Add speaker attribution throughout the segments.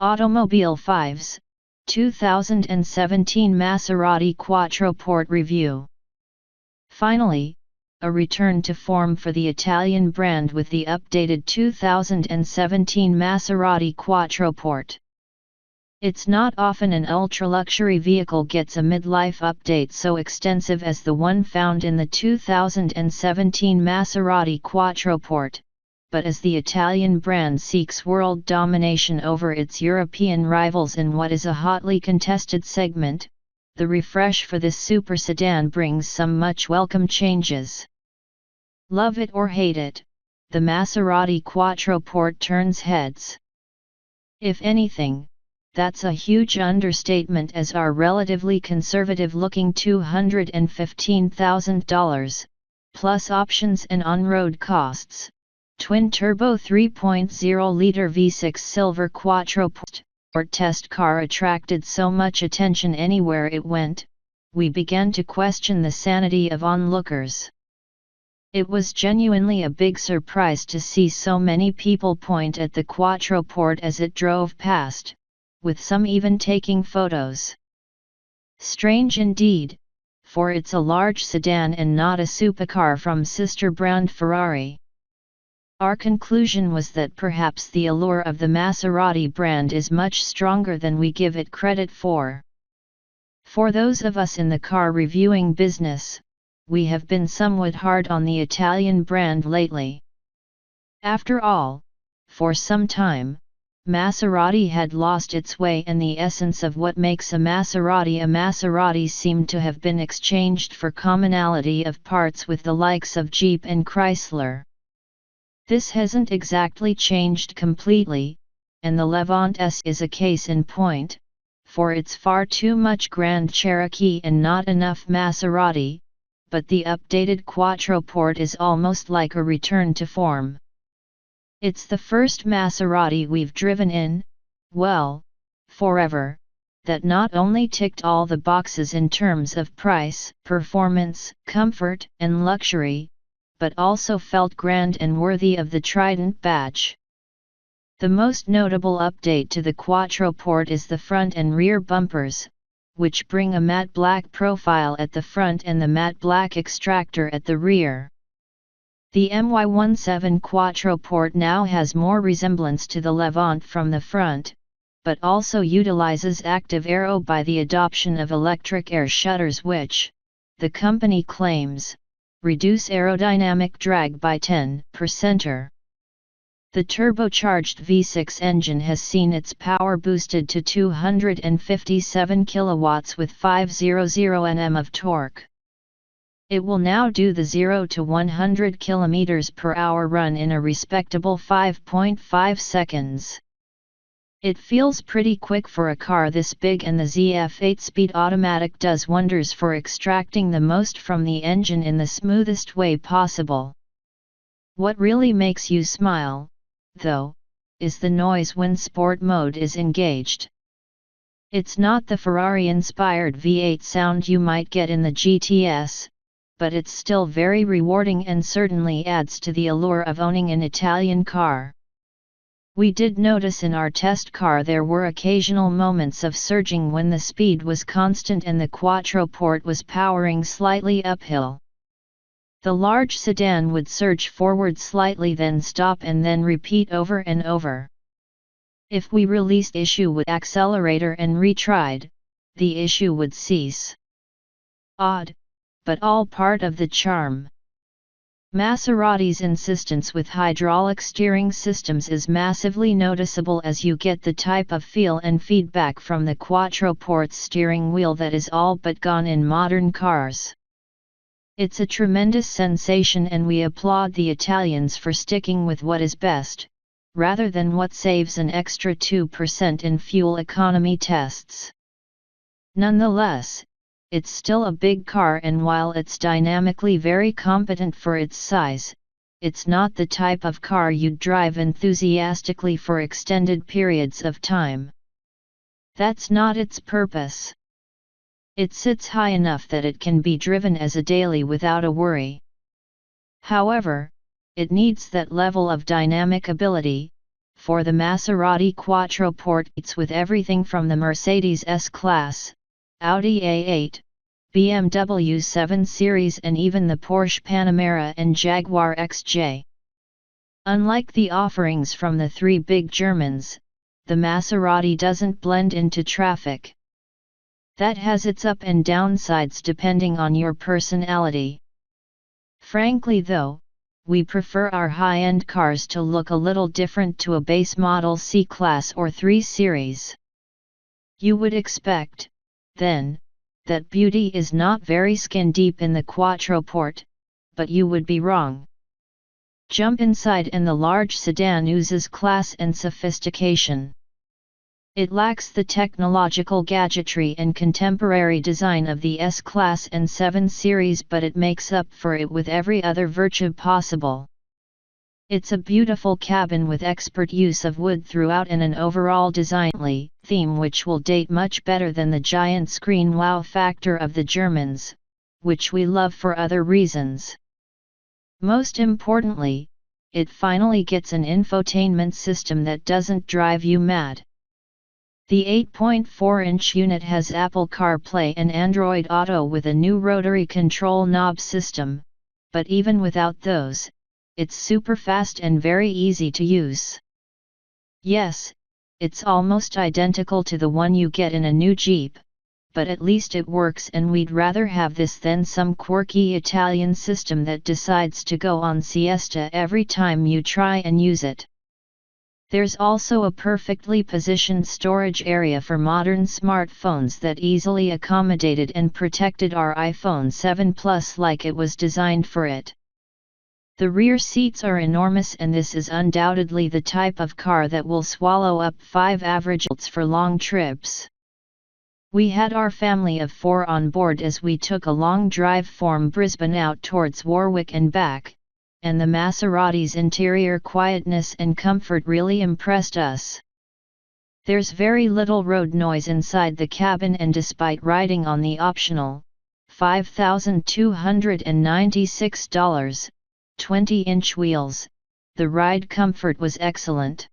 Speaker 1: Automobile 5's 2017 Maserati Quattroporte review. Finally, a return to form for the Italian brand with the updated 2017 Maserati Quattroporte. It's not often an ultra-luxury vehicle gets a midlife update so extensive as the one found in the 2017 Maserati Quattroporte. But as the Italian brand seeks world domination over its European rivals in what is a hotly contested segment, the refresh for this super sedan brings some much welcome changes. Love it or hate it, the Maserati Quattroporte turns heads. If anything, that's a huge understatement, as our relatively conservative-looking $215,000, plus options and on-road costs, twin-turbo 3.0-liter V6 Silver Quattroporte test car attracted so much attention anywhere it went, we began to question the sanity of onlookers. It was genuinely a big surprise to see so many people point at the Quattroporte as it drove past, with some even taking photos. Strange indeed, for it's a large sedan and not a supercar from sister brand Ferrari. Our conclusion was that perhaps the allure of the Maserati brand is much stronger than we give it credit for. For those of us in the car reviewing business, we have been somewhat hard on the Italian brand lately. After all, for some time, Maserati had lost its way, and the essence of what makes a Maserati seemed to have been exchanged for commonality of parts with the likes of Jeep and Chrysler. This hasn't exactly changed completely, and the Levant S is a case in point, for it's far too much Grand Cherokee and not enough Maserati, but the updated Quattroporte is almost like a return to form. It's the first Maserati we've driven in, well, forever, that not only ticked all the boxes in terms of price, performance, comfort, and luxury, but also felt grand and worthy of the Trident badge. The most notable update to the Quattroporte is the front and rear bumpers, which bring a matte black profile at the front and the matte black extractor at the rear. The MY17 Quattroporte now has more resemblance to the Levant from the front, but also utilizes active aero by the adoption of electric air shutters which, the company claims, reduce aerodynamic drag by 10%. The turbocharged V6 engine has seen its power boosted to 257 kilowatts with 500 Nm of torque. It will now do the 0 to 100 km/h run in a respectable 5.5 seconds. It feels pretty quick for a car this big, and the ZF 8-speed automatic does wonders for extracting the most from the engine in the smoothest way possible. What really makes you smile, though, is the noise when sport mode is engaged. It's not the Ferrari-inspired V8 sound you might get in the GTS, but it's still very rewarding and certainly adds to the allure of owning an Italian car. We did notice in our test car there were occasional moments of surging when the speed was constant and the Quattroporte was powering slightly uphill. The large sedan would surge forward slightly, then stop, and then repeat over and over. If we released issue with accelerator and retried, the issue would cease. Odd, but all part of the charm. Maserati's insistence with hydraulic steering systems is massively noticeable, as you get the type of feel and feedback from the Quattroporte's steering wheel that is all but gone in modern cars. It's a tremendous sensation, and we applaud the Italians for sticking with what is best, rather than what saves an extra 2% in fuel economy tests. Nonetheless, it's still a big car, and while it's dynamically very competent for its size, it's not the type of car you'd drive enthusiastically for extended periods of time. That's not its purpose. It sits high enough that it can be driven as a daily without a worry. However, it needs that level of dynamic ability, for the Maserati Quattroporte it's with everything from the Mercedes S-Class, Audi A8, BMW 7 Series and even the Porsche Panamera and Jaguar XJ. Unlike the offerings from the three big Germans, the Maserati doesn't blend into traffic. That has its up and downsides depending on your personality. Frankly though, we prefer our high-end cars to look a little different to a base model C-Class or 3 Series. You would expect, then, that beauty is not very skin-deep in the Quattroporte, but you would be wrong. Jump inside and the large sedan oozes class and sophistication. It lacks the technological gadgetry and contemporary design of the S-Class and 7 Series, but it makes up for it with every other virtue possible. It's a beautiful cabin with expert use of wood throughout and an overall design theme which will date much better than the giant screen wow factor of the Germans, which we love for other reasons. Most importantly, it finally gets an infotainment system that doesn't drive you mad. The 8.4-inch unit has Apple CarPlay and Android Auto with a new rotary control knob system, but even without those, it's super fast and very easy to use. Yes, it's almost identical to the one you get in a new Jeep, but at least it works, and we'd rather have this than some quirky Italian system that decides to go on siesta every time you try and use it. There's also a perfectly positioned storage area for modern smartphones that easily accommodated and protected our iPhone 7 Plus like it was designed for it. The rear seats are enormous, and this is undoubtedly the type of car that will swallow up 5 average adults for long trips. We had our family of 4 on board as we took a long drive from Brisbane out towards Warwick and back, and the Maserati's interior quietness and comfort really impressed us. There's very little road noise inside the cabin, and despite riding on the optional $5,296 20-inch wheels, the ride comfort was excellent.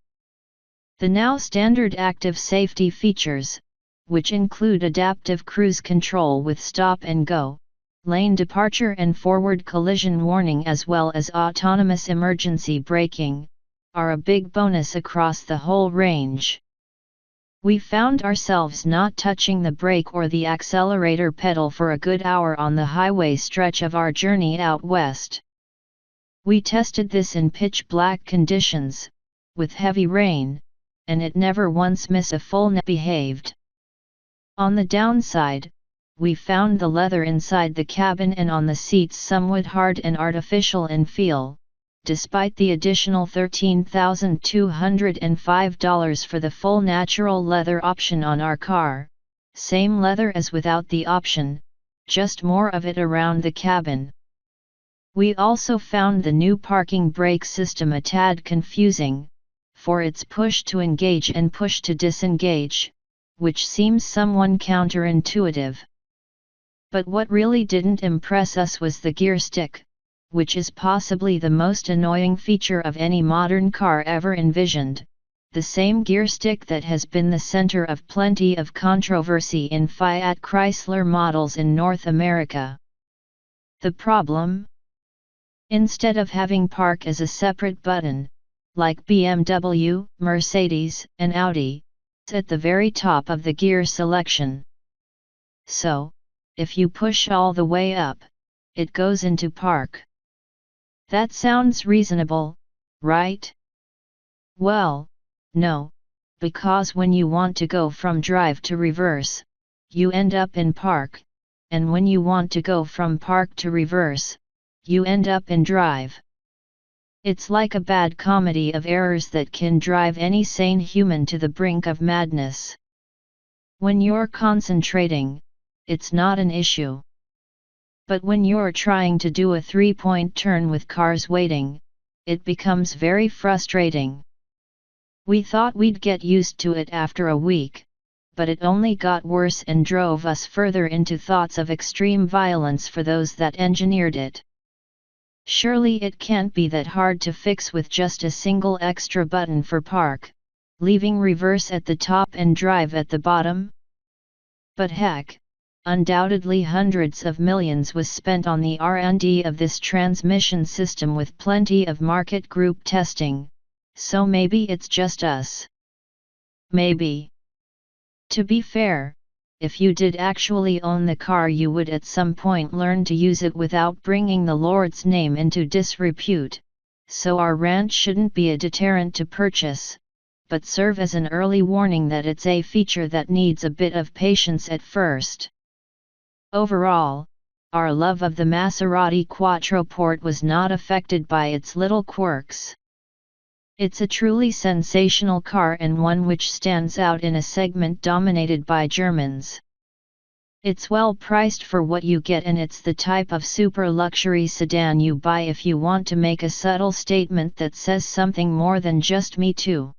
Speaker 1: The now standard active safety features, which include adaptive cruise control with stop and go, lane departure and forward collision warning, as well as autonomous emergency braking, are a big bonus across the whole range. We found ourselves not touching the brake or the accelerator pedal for a good hour on the highway stretch of our journey out west. We tested this in pitch black conditions, with heavy rain, and it never once missed a full net behaved. On the downside, we found the leather inside the cabin and on the seats somewhat hard and artificial in feel, despite the additional $13,205 for the full natural leather option on our car, same leather as without the option, just more of it around the cabin. We also found the new parking brake system a tad confusing, for its push to engage and push to disengage, which seems somewhat counterintuitive. But what really didn't impress us was the gear stick, which is possibly the most annoying feature of any modern car ever envisioned, the same gear stick that has been the center of plenty of controversy in Fiat Chrysler models in North America. The problem? Instead of having park as a separate button, like BMW, Mercedes, and Audi, it's at the very top of the gear selection. So, if you push all the way up, it goes into park. That sounds reasonable, right? Well, no, because when you want to go from drive to reverse, you end up in park, and when you want to go from park to reverse, you end up in drive. It's like a bad comedy of errors that can drive any sane human to the brink of madness. When you're concentrating, it's not an issue. But when you're trying to do a 3-point turn with cars waiting, it becomes very frustrating. We thought we'd get used to it after a week, but it only got worse and drove us further into thoughts of extreme violence for those that engineered it. Surely it can't be that hard to fix with just a single extra button for park, leaving reverse at the top and drive at the bottom? But heck, undoubtedly hundreds of millions was spent on the R&D of this transmission system with plenty of market group testing, so maybe it's just us. Maybe. To be fair, if you did actually own the car, you would at some point learn to use it without bringing the Lord's name into disrepute, so our rant shouldn't be a deterrent to purchase, but serve as an early warning that it's a feature that needs a bit of patience at first. Overall, our love of the Maserati Quattroporte was not affected by its little quirks. It's a truly sensational car and one which stands out in a segment dominated by Germans. It's well priced for what you get, and it's the type of super luxury sedan you buy if you want to make a subtle statement that says something more than just "me too."